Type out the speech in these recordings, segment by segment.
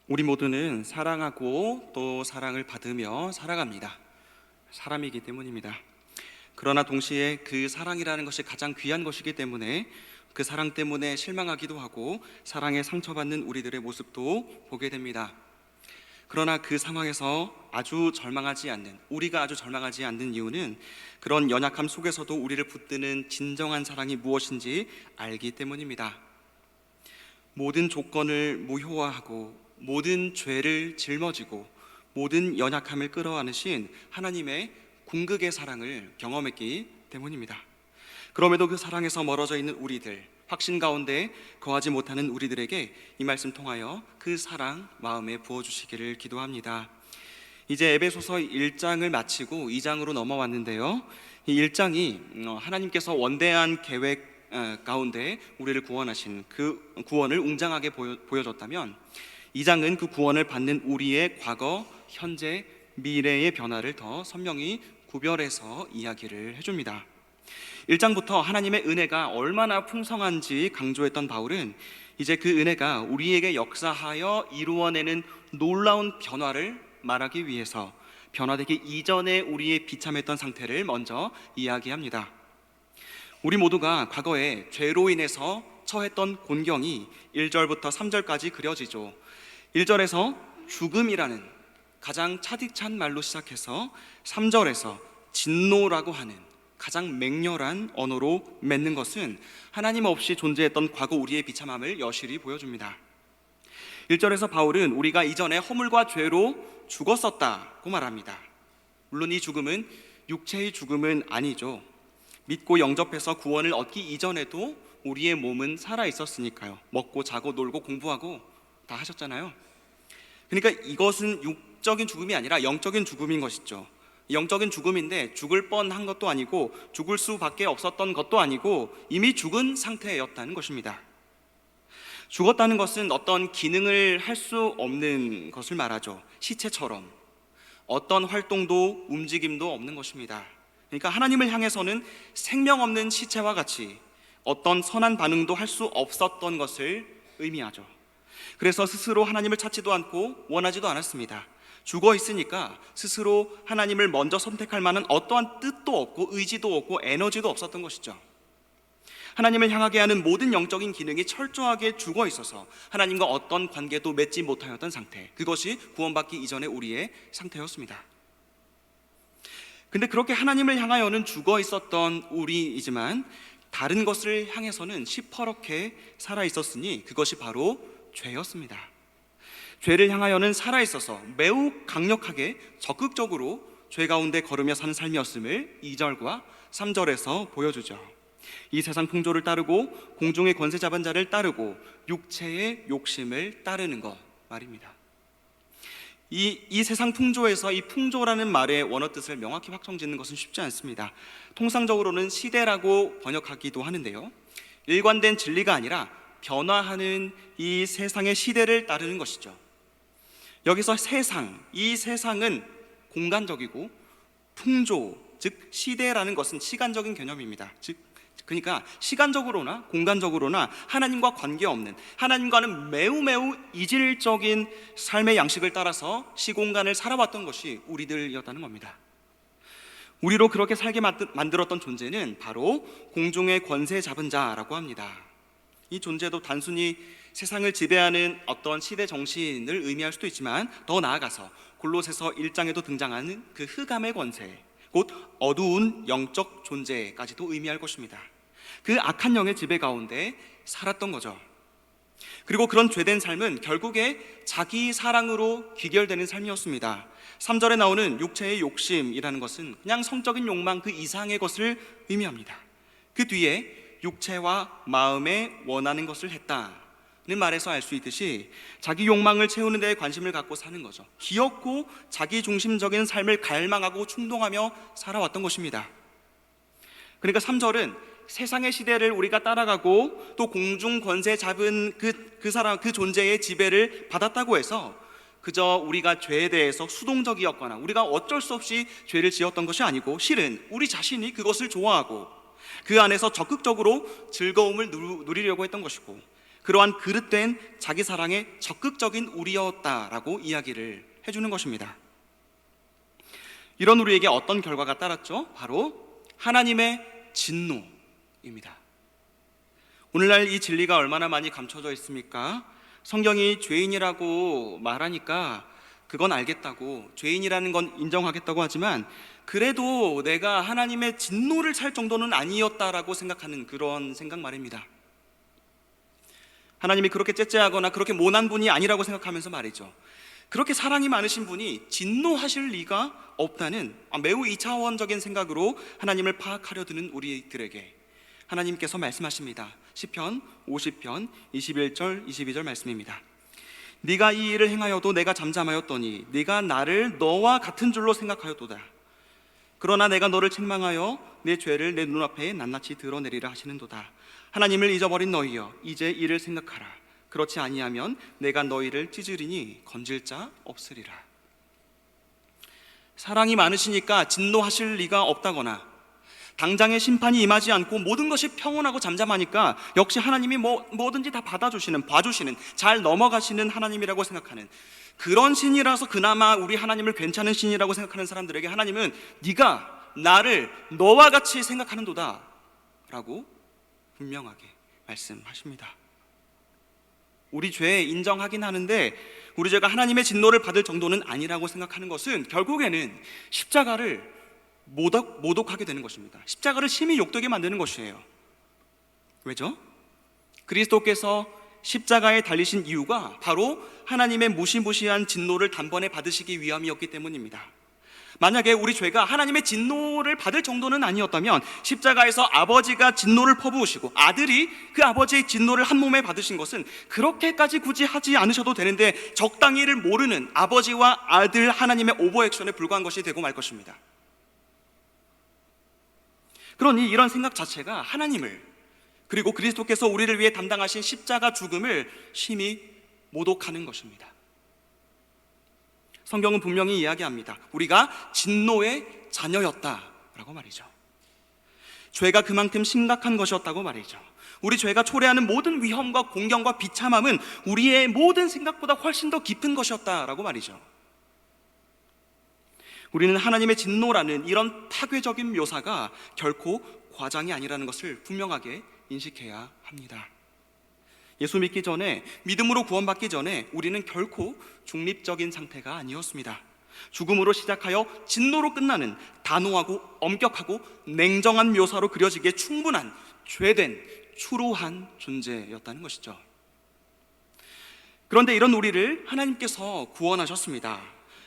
우리 모두는 사랑하고 또 사랑을 받으며 살아갑니다. 사람이기 때문입니다. 그러나 동시에 그 사랑이라는 것이 가장 귀한 것이기 때문에 그 사랑 때문에 실망하기도 하고 사랑에 상처받는 우리들의 모습도 보게 됩니다. 그러나 그 상황에서 우리가 아주 절망하지 않는 이유는 그런 연약함 속에서도 우리를 붙드는 진정한 사랑이 무엇인지 알기 때문입니다. 모든 조건을 무효화하고 모든 죄를 짊어지고 모든 연약함을 끌어안으신 하나님의 궁극의 사랑을 경험했기 때문입니다. 그럼에도 그 사랑에서 멀어져 있는 우리들, 확신 가운데 거하지 못하는 우리들에게 이 말씀 통하여 그 사랑 마음에 부어주시기를 기도합니다. 이제 에베소서 1장을 마치고 2장으로 넘어왔는데요, 이 1장이 하나님께서 원대한 계획 가운데 우리를 구원하신 그 구원을 웅장하게 보여줬다면 2장은 그 구원을 받는 우리의 과거, 현재, 미래의 변화를 더 선명히 구별해서 이야기를 해줍니다. 1장부터 하나님의 은혜가 얼마나 풍성한지 강조했던 바울은 이제 그 은혜가 우리에게 역사하여 이루어내는 놀라운 변화를 말하기 위해서 변화되기 이전에 우리의 비참했던 상태를 먼저 이야기합니다. 우리 모두가 과거에 죄로 인해서 처했던 곤경이 1절부터 3절까지 그려지죠. 1절에서 죽음이라는 가장 차디찬 말로 시작해서 3절에서 진노라고 하는 가장 맹렬한 언어로 맺는 것은 하나님 없이 존재했던 과거 우리의 비참함을 여실히 보여줍니다. 1절에서 바울은 우리가 이전에 허물과 죄로 죽었었다고 말합니다. 물론 이 죽음은 육체의 죽음은 아니죠. 믿고 영접해서 구원을 얻기 이전에도 우리의 몸은 살아 있었으니까요. 먹고 자고 놀고 공부하고 다 하셨잖아요. 그러니까 이것은 육적인 죽음이 아니라 영적인 죽음인 것이죠. 영적인 죽음인데 죽을 뻔한 것도 아니고 죽을 수밖에 없었던 것도 아니고 이미 죽은 상태였다는 것입니다. 죽었다는 것은 어떤 기능을 할 수 없는 것을 말하죠. 시체처럼 어떤 활동도 움직임도 없는 것입니다. 그러니까 하나님을 향해서는 생명 없는 시체와 같이 어떤 선한 반응도 할 수 없었던 것을 의미하죠. 그래서 스스로 하나님을 찾지도 않고 원하지도 않았습니다. 죽어 있으니까 스스로 하나님을 먼저 선택할 만한 어떠한 뜻도 없고 의지도 없고 에너지도 없었던 것이죠. 하나님을 향하게 하는 모든 영적인 기능이 철저하게 죽어 있어서 하나님과 어떤 관계도 맺지 못하였던 상태, 그것이 구원받기 이전의 우리의 상태였습니다. 근데 그렇게 하나님을 향하여는 죽어 있었던 우리이지만 다른 것을 향해서는 시퍼렇게 살아 있었으니 그것이 바로 죄였습니다. 죄를 향하여는 살아 있어서 매우 강력하게 적극적으로 죄 가운데 걸으며 사는 삶이었음을 2절과 3절에서 보여주죠. 이 세상 풍조를 따르고 공중의 권세 잡은 자를 따르고 육체의 욕심을 따르는 것 말입니다. 이 세상 풍조에서 이 풍조라는 말의 원어 뜻을 명확히 확정짓는 것은 쉽지 않습니다. 통상적으로는 시대라고 번역하기도 하는데요, 일관된 진리가 아니라 변화하는 이 세상의 시대를 따르는 것이죠. 여기서 이 세상은 공간적이고 풍조, 즉 시대라는 것은 시간적인 개념입니다. 그러니까 시간적으로나 공간적으로나 하나님과 관계없는, 하나님과는 매우 이질적인 삶의 양식을 따라서 시공간을 살아왔던 것이 우리들이었다는 겁니다. 우리로 그렇게 살게 만들었던 존재는 바로 공중의 권세 잡은 자라고 합니다. 이 존재도 단순히 세상을 지배하는 어떤 시대 정신을 의미할 수도 있지만 더 나아가서 골로새서 1장에도 등장하는 그 흑암의 권세, 곧 어두운 영적 존재까지도 의미할 것입니다. 그 악한 영의 지배 가운데 살았던 거죠. 그리고 그런 죄된 삶은 결국에 자기 사랑으로 귀결되는 삶이었습니다. 3절에 나오는 육체의 욕심이라는 것은 그냥 성적인 욕망 그 이상의 것을 의미합니다. 그 뒤에 육체와 마음에 원하는 것을 했다는 말에서 알 수 있듯이 자기 욕망을 채우는 데에 관심을 갖고 사는 거죠. 기었고 자기 중심적인 삶을 갈망하고 충동하며 살아왔던 것입니다. 그러니까 3절은 세상의 시대를 우리가 따라가고 또 공중 권세 잡은 그 존재의 지배를 받았다고 해서 그저 우리가 죄에 대해서 수동적이었거나 우리가 어쩔 수 없이 죄를 지었던 것이 아니고 실은 우리 자신이 그것을 좋아하고 그 안에서 적극적으로 즐거움을 누리려고 했던 것이고 그러한 그릇된 자기 사랑의 적극적인 우리였다라고 이야기를 해주는 것입니다. 이런 우리에게 어떤 결과가 따랐죠? 바로 하나님의 진노입니다. 오늘날 이 진리가 얼마나 많이 감춰져 있습니까? 성경이 죄인이라고 말하니까 그건 알겠다고, 죄인이라는 건 인정하겠다고 하지만 그래도 내가 하나님의 진노를 살 정도는 아니었다라고 생각하는 그런 생각 말입니다. 하나님이 그렇게 째째하거나 그렇게 모난 분이 아니라고 생각하면서 말이죠, 그렇게 사랑이 많으신 분이 진노하실 리가 없다는 매우 2차원적인 생각으로 하나님을 파악하려 드는 우리들에게 하나님께서 말씀하십니다. 시편 50편 21절 22절 말씀입니다. 네가 이 일을 행하여도 내가 잠잠하였더니 네가 나를 너와 같은 줄로 생각하였도다. 그러나 내가 너를 책망하여 내 죄를 내 눈앞에 낱낱이 드러내리라 하시는도다. 하나님을 잊어버린 너희여, 이제 이를 생각하라. 그렇지 아니하면 내가 너희를 찢으리니 건질 자 없으리라. 사랑이 많으시니까 진노하실 리가 없다거나, 당장의 심판이 임하지 않고 모든 것이 평온하고 잠잠하니까 역시 하나님이 뭐든지 다 받아주시는, 봐주시는, 잘 넘어가시는 하나님이라고 생각하는 그런 신이라서 그나마 우리 하나님을 괜찮은 신이라고 생각하는 사람들에게 하나님은 네가 나를 너와 같이 생각하는도다 라고 분명하게 말씀하십니다. 우리 죄 인정하긴 하는데 우리 죄가 하나님의 진노를 받을 정도는 아니라고 생각하는 것은 결국에는 십자가를 모독하게 되는 것입니다. 십자가를 심히 욕되게 만드는 것이에요. 왜죠? 그리스도께서 십자가에 달리신 이유가 바로 하나님의 무시무시한 진노를 단번에 받으시기 위함이었기 때문입니다. 만약에 우리 죄가 하나님의 진노를 받을 정도는 아니었다면 십자가에서 아버지가 진노를 퍼부으시고 아들이 그 아버지의 진노를 한 몸에 받으신 것은 그렇게까지 굳이 하지 않으셔도 되는데 적당히를 모르는 아버지와 아들 하나님의 오버액션에 불과한 것이 되고 말 것입니다. 그러니 이런 생각 자체가 하나님을, 그리고 그리스도께서 우리를 위해 담당하신 십자가 죽음을 심히 모독하는 것입니다. 성경은 분명히 이야기합니다. 우리가 진노의 자녀였다라고 말이죠. 죄가 그만큼 심각한 것이었다고 말이죠. 우리 죄가 초래하는 모든 위험과 공경과 비참함은 우리의 모든 생각보다 훨씬 더 깊은 것이었다라고 말이죠. 우리는 하나님의 진노라는 이런 파괴적인 묘사가 결코 과장이 아니라는 것을 분명하게 인식해야 합니다. 예수 믿기 전에, 믿음으로 구원받기 전에 우리는 결코 중립적인 상태가 아니었습니다. 죽음으로 시작하여 진노로 끝나는 단호하고 엄격하고 냉정한 묘사로 그려지기에 충분한 죄된 추로한 존재였다는 것이죠. 그런데 이런 우리를 하나님께서 구원하셨습니다.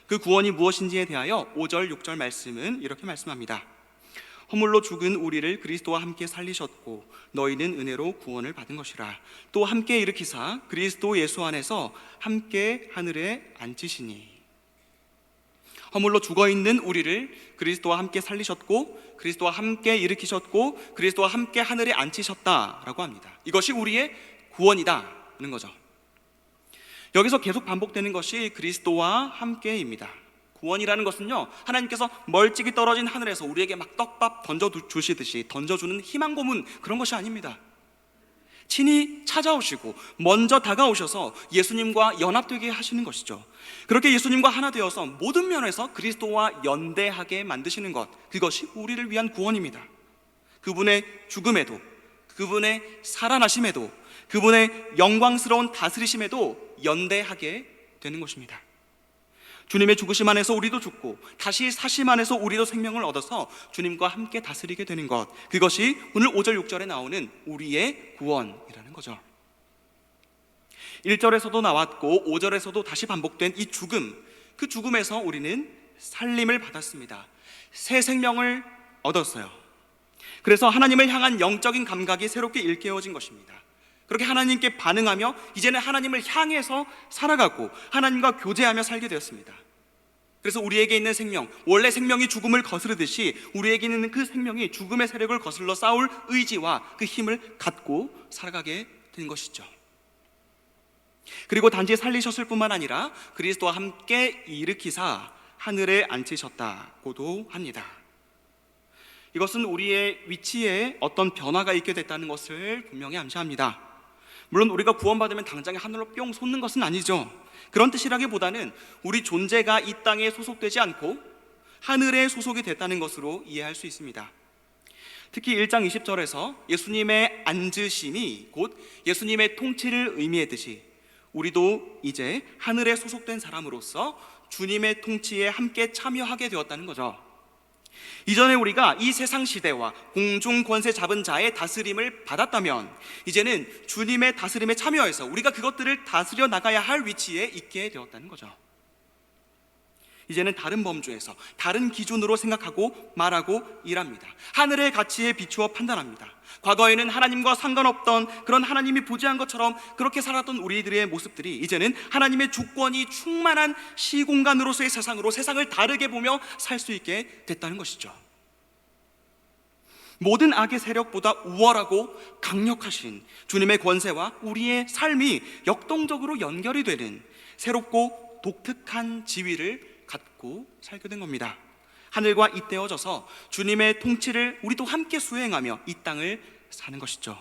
그 구원이 무엇인지에 대하여 5절 6절 말씀은 이렇게 말씀합니다. 허물로 죽은 우리를 그리스도와 함께 살리셨고 너희는 은혜로 구원을 받은 것이라. 또 함께 일으키사 그리스도 예수 안에서 함께 하늘에 앉히시니. 허물로 죽어있는 우리를 그리스도와 함께 살리셨고 그리스도와 함께 일으키셨고 그리스도와 함께 하늘에 앉히셨다라고 합니다. 이것이 우리의 구원이다는 거죠. 여기서 계속 반복되는 것이 그리스도와 함께입니다. 구원이라는 것은요, 하나님께서 멀찍이 떨어진 하늘에서 우리에게 막 떡밥 던져주시듯이 던져주는 희망 고문, 그런 것이 아닙니다. 친히 찾아오시고 먼저 다가오셔서 예수님과 연합되게 하시는 것이죠. 그렇게 예수님과 하나 되어서 모든 면에서 그리스도와 연대하게 만드시는 것, 그것이 우리를 위한 구원입니다. 그분의 죽음에도, 그분의 살아나심에도, 그분의 영광스러운 다스리심에도 연대하게 되는 것입니다. 주님의 죽으심 안에서 우리도 죽고 다시 사심 안에서 우리도 생명을 얻어서 주님과 함께 다스리게 되는 것, 그것이 오늘 5절 6절에 나오는 우리의 구원이라는 거죠. 1절에서도 나왔고 5절에서도 다시 반복된 이 죽음, 그 죽음에서 우리는 살림을 받았습니다. 새 생명을 얻었어요. 그래서 하나님을 향한 영적인 감각이 새롭게 일깨워진 것입니다. 그렇게 하나님께 반응하며 이제는 하나님을 향해서 살아가고 하나님과 교제하며 살게 되었습니다. 그래서 우리에게 있는 생명, 원래 생명이 죽음을 거스르듯이 우리에게 있는 그 생명이 죽음의 세력을 거슬러 싸울 의지와 그 힘을 갖고 살아가게 된 것이죠. 그리고 단지 살리셨을 뿐만 아니라 그리스도와 함께 일으키사 하늘에 앉히셨다고도 합니다. 이것은 우리의 위치에 어떤 변화가 있게 됐다는 것을 분명히 암시합니다. 물론 우리가 구원받으면 당장에 하늘로 뿅 솟는 것은 아니죠. 그런 뜻이라기보다는 우리 존재가 이 땅에 소속되지 않고 하늘에 소속이 됐다는 것으로 이해할 수 있습니다. 특히 1장 20절에서 예수님의 앉으심이 곧 예수님의 통치를 의미했듯이 우리도 이제 하늘에 소속된 사람으로서 주님의 통치에 함께 참여하게 되었다는 거죠. 이전에 우리가 이 세상 시대와 공중 권세 잡은 자의 다스림을 받았다면 이제는 주님의 다스림에 참여해서 우리가 그것들을 다스려 나가야 할 위치에 있게 되었다는 거죠. 이제는 다른 범주에서 다른 기준으로 생각하고 말하고 일합니다. 하늘의 가치에 비추어 판단합니다. 과거에는 하나님과 상관없던 그런 하나님이 보지한 것처럼 그렇게 살았던 우리들의 모습들이 이제는 하나님의 주권이 충만한 시공간으로서의 세상으로 세상을 다르게 보며 살 수 있게 됐다는 것이죠. 모든 악의 세력보다 우월하고 강력하신 주님의 권세와 우리의 삶이 역동적으로 연결이 되는 새롭고 독특한 지위를 갖고 살게 된 겁니다. 하늘과 잇대어져서 주님의 통치를 우리도 함께 수행하며 이 땅을 사는 것이죠.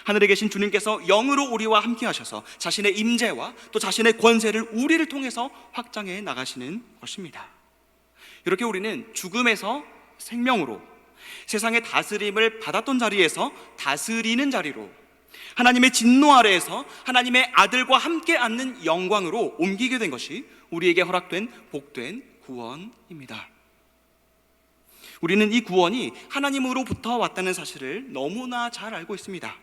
하늘에 계신 주님께서 영으로 우리와 함께 하셔서 자신의 임재와 또 자신의 권세를 우리를 통해서 확장해 나가시는 것입니다. 이렇게 우리는 죽음에서 생명으로 세상의 다스림을 받았던 자리에서 다스리는 자리로 하나님의 진노 아래에서 하나님의 아들과 함께 앉는 영광으로 옮기게 된 것이 우리에게 허락된 복된 구원입니다. 우리는 이 구원이 하나님으로부터 왔다는 사실을 너무나 잘 알고 있습니다.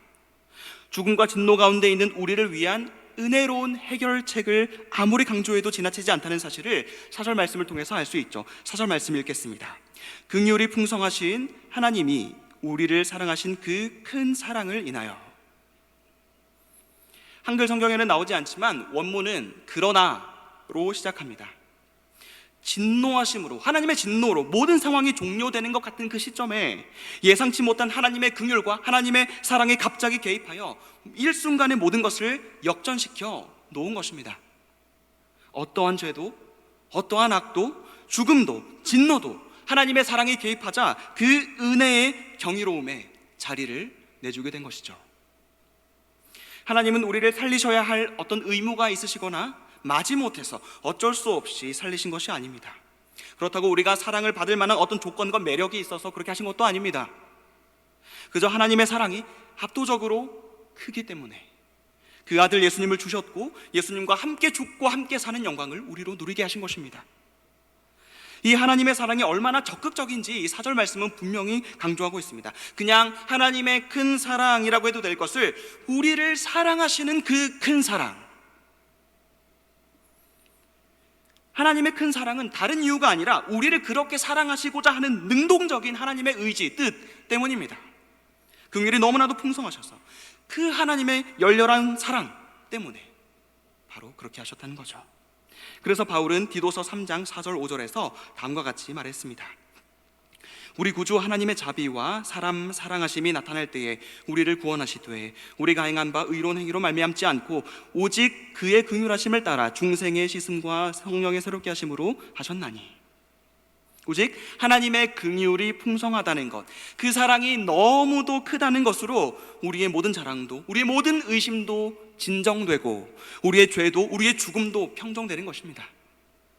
죽음과 진노 가운데 있는 우리를 위한 은혜로운 해결책을 아무리 강조해도 지나치지 않다는 사실을 4절 말씀을 통해서 알 수 있죠. 4절 말씀 읽겠습니다. 긍휼이 풍성하신 하나님이 우리를 사랑하신 그 큰 사랑을 인하여. 한글 성경에는 나오지 않지만 원문은 그러나로 시작합니다. 진노하심으로, 하나님의 진노로 모든 상황이 종료되는 것 같은 그 시점에 예상치 못한 하나님의 긍휼과 하나님의 사랑이 갑자기 개입하여 일순간에 모든 것을 역전시켜 놓은 것입니다. 어떠한 죄도, 어떠한 악도, 죽음도, 진노도 하나님의 사랑이 개입하자 그 은혜의 경이로움에 자리를 내주게 된 것이죠. 하나님은 우리를 살리셔야 할 어떤 의무가 있으시거나 마지못해서 어쩔 수 없이 살리신 것이 아닙니다. 그렇다고 우리가 사랑을 받을 만한 어떤 조건과 매력이 있어서 그렇게 하신 것도 아닙니다. 그저 하나님의 사랑이 압도적으로 크기 때문에 그 아들 예수님을 주셨고 예수님과 함께 죽고 함께 사는 영광을 우리로 누리게 하신 것입니다. 이 하나님의 사랑이 얼마나 적극적인지 이 4절 말씀은 분명히 강조하고 있습니다. 그냥 하나님의 큰 사랑이라고 해도 될 것을 우리를 사랑하시는 그 큰 사랑, 하나님의 큰 사랑은 다른 이유가 아니라 우리를 그렇게 사랑하시고자 하는 능동적인 하나님의 의지, 뜻 때문입니다. 긍휼이 너무나도 풍성하셔서 그 하나님의 열렬한 사랑 때문에 바로 그렇게 하셨다는 거죠. 그래서 바울은 디도서 3장 4절 5절에서 다음과 같이 말했습니다. 우리 구주 하나님의 자비와 사람 사랑하심이 나타날 때에 우리를 구원하시되 우리가 행한 바 의로운 행위로 말미암지 않고 오직 그의 긍휼하심을 따라 중생의 씻음과 성령의 새롭게 하심으로 하셨나니. 오직 하나님의 긍휼이 풍성하다는 것, 그 사랑이 너무도 크다는 것으로 우리의 모든 자랑도, 우리의 모든 의심도 진정되고 우리의 죄도, 우리의 죽음도 평정되는 것입니다.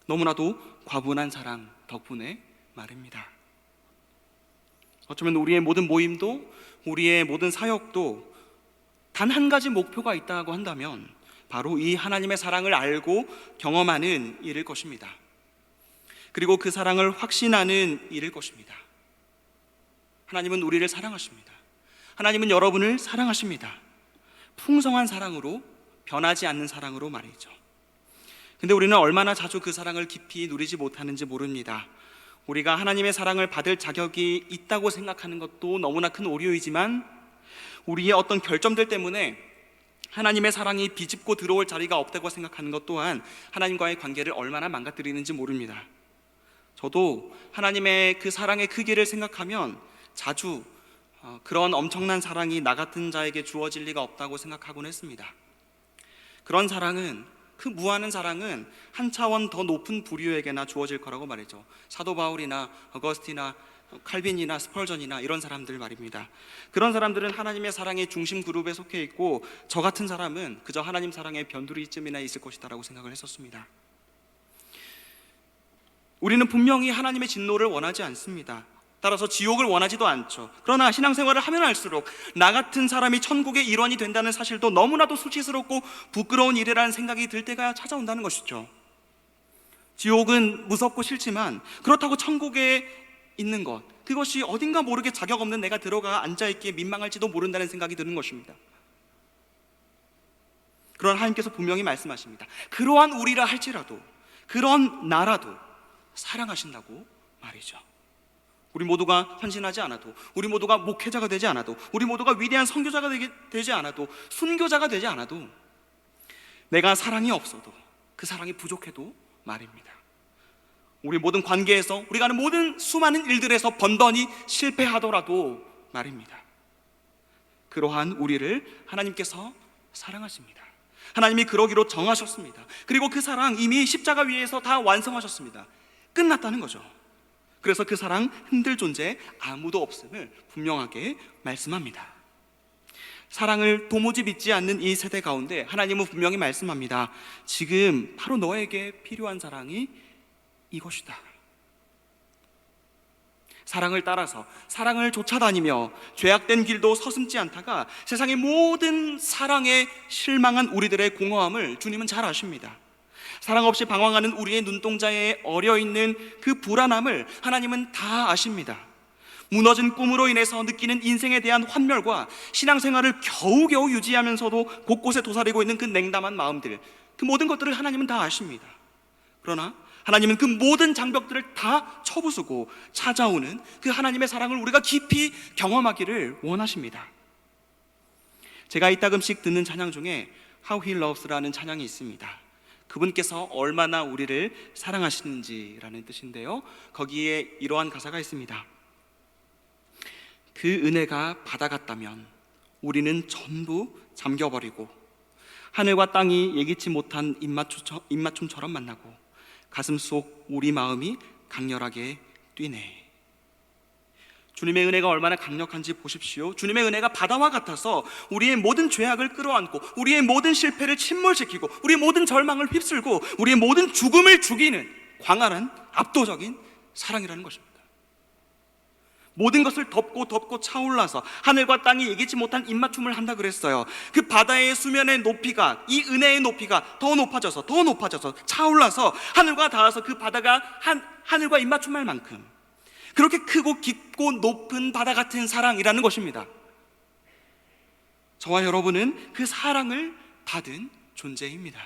너무나도 과분한 사랑 덕분에 말입니다. 어쩌면 우리의 모든 모임도, 우리의 모든 사역도 단 한 가지 목표가 있다고 한다면 바로 이 하나님의 사랑을 알고 경험하는 일일 것입니다. 그리고 그 사랑을 확신하는 일일 것입니다. 하나님은 우리를 사랑하십니다. 하나님은 여러분을 사랑하십니다. 풍성한 사랑으로, 변하지 않는 사랑으로 말이죠. 근데 우리는 얼마나 자주 그 사랑을 깊이 누리지 못하는지 모릅니다. 우리가 하나님의 사랑을 받을 자격이 있다고 생각하는 것도 너무나 큰 오류이지만 우리의 어떤 결점들 때문에 하나님의 사랑이 비집고 들어올 자리가 없다고 생각하는 것 또한 하나님과의 관계를 얼마나 망가뜨리는지 모릅니다. 저도 하나님의 그 사랑의 크기를 생각하면 자주 그런 엄청난 사랑이 나 같은 자에게 주어질 리가 없다고 생각하곤 했습니다. 그런 사랑은, 그 무한한 사랑은 한 차원 더 높은 부류에게나 주어질 거라고 말이죠. 사도 바울이나 어거스티나 칼빈이나 스펄전이나 이런 사람들 말입니다. 그런 사람들은 하나님의 사랑의 중심 그룹에 속해 있고, 저 같은 사람은 그저 하나님 사랑의 변두리쯤이나 있을 것이다라고 생각을 했었습니다. 우리는 분명히 하나님의 진노를 원하지 않습니다. 따라서 지옥을 원하지도 않죠. 그러나 신앙생활을 하면 할수록 나 같은 사람이 천국의 일원이 된다는 사실도 너무나도 수치스럽고 부끄러운 일이라는 생각이 들 때가 찾아온다는 것이죠. 지옥은 무섭고 싫지만 그렇다고 천국에 있는 것, 그것이 어딘가 모르게 자격 없는 내가 들어가 앉아있기에 민망할지도 모른다는 생각이 드는 것입니다. 그러나 하나님께서 분명히 말씀하십니다. 그러한 우리라 할지라도, 그런 나라도 사랑하신다고 말이죠. 우리 모두가 헌신하지 않아도, 우리 모두가 목회자가 되지 않아도, 우리 모두가 위대한 선교자가 되지 않아도, 순교자가 되지 않아도, 내가 사랑이 없어도, 그 사랑이 부족해도 말입니다. 우리 모든 관계에서, 우리가 하는 모든 수많은 일들에서 번번이 실패하더라도 말입니다. 그러한 우리를 하나님께서 사랑하십니다. 하나님이 그러기로 정하셨습니다. 그리고 그 사랑 이미 십자가 위에서 다 완성하셨습니다. 끝났다는 거죠. 그래서 그 사랑 흔들 존재 아무도 없음을 분명하게 말씀합니다. 사랑을 도무지 믿지 않는 이 세대 가운데 하나님은 분명히 말씀합니다. 지금 바로 너에게 필요한 사랑이 이것이다. 사랑을 따라서, 사랑을 쫓아다니며 죄악된 길도 서슴지 않다가 세상의 모든 사랑에 실망한 우리들의 공허함을 주님은 잘 아십니다. 사랑 없이 방황하는 우리의 눈동자에 어려있는 그 불안함을 하나님은 다 아십니다. 무너진 꿈으로 인해서 느끼는 인생에 대한 환멸과 신앙생활을 겨우겨우 유지하면서도 곳곳에 도사리고 있는 그 냉담한 마음들, 그 모든 것들을 하나님은 다 아십니다. 그러나 하나님은 그 모든 장벽들을 다 쳐부수고 찾아오는 그 하나님의 사랑을 우리가 깊이 경험하기를 원하십니다. 제가 이따금씩 듣는 찬양 중에 How He Loves라는 찬양이 있습니다. 그분께서 얼마나 우리를 사랑하시는지라는 뜻인데요, 거기에 이러한 가사가 있습니다. 그 은혜가 바다 같다면 우리는 전부 잠겨버리고 하늘과 땅이 예기치 못한 입맞춤처럼 만나고 가슴 속 우리 마음이 강렬하게 뛰네. 주님의 은혜가 얼마나 강력한지 보십시오. 주님의 은혜가 바다와 같아서 우리의 모든 죄악을 끌어안고, 우리의 모든 실패를 침몰시키고, 우리의 모든 절망을 휩쓸고, 우리의 모든 죽음을 죽이는 광활한 압도적인 사랑이라는 것입니다. 모든 것을 덮고 차올라서 하늘과 땅이 예기치 못한 입맞춤을 한다 그랬어요. 그 바다의 수면의 높이가, 이 은혜의 높이가 더 높아져서 차올라서 하늘과 닿아서 그 바다가 하늘과 입맞춤할 만큼 그렇게 크고 깊고 높은 바다 같은 사랑이라는 것입니다. 저와 여러분은 그 사랑을 받은 존재입니다.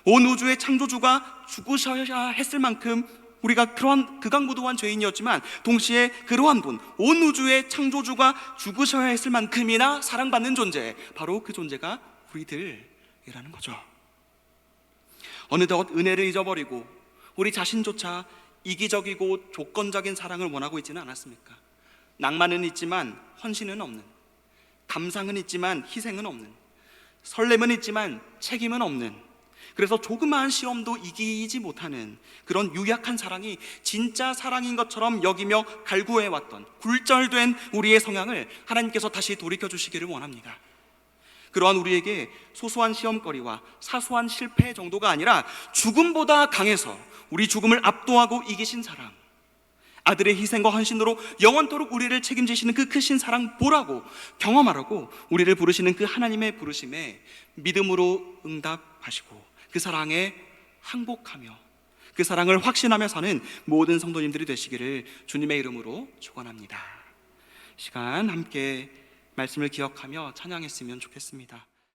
온 우주의 창조주가 죽으셔야 했을 만큼 우리가 그러한 극악무도한 죄인이었지만, 동시에 그러한 분, 온 우주의 창조주가 죽으셔야 했을 만큼이나 사랑받는 존재, 바로 그 존재가 우리들이라는 거죠. 어느덧 은혜를 잊어버리고 우리 자신조차 이기적이고 조건적인 사랑을 원하고 있지는 않았습니까? 낭만은 있지만 헌신은 없는, 감상은 있지만 희생은 없는, 설렘은 있지만 책임은 없는, 그래서 조그마한 시험도 이기지 못하는 그런 유약한 사랑이 진짜 사랑인 것처럼 여기며 갈구해왔던 굴절된 우리의 성향을 하나님께서 다시 돌이켜주시기를 원합니다. 그러한 우리에게 소소한 시험거리와 사소한 실패 정도가 아니라 죽음보다 강해서 우리 죽음을 압도하고 이기신 사랑, 아들의 희생과 헌신으로 영원토록 우리를 책임지시는 그 크신 사랑 보라고, 경험하라고 우리를 부르시는 그 하나님의 부르심에 믿음으로 응답하시고 그 사랑에 항복하며 그 사랑을 확신하며 사는 모든 성도님들이 되시기를 주님의 이름으로 축원합니다. 시간 함께 말씀을 기억하며 찬양했으면 좋겠습니다.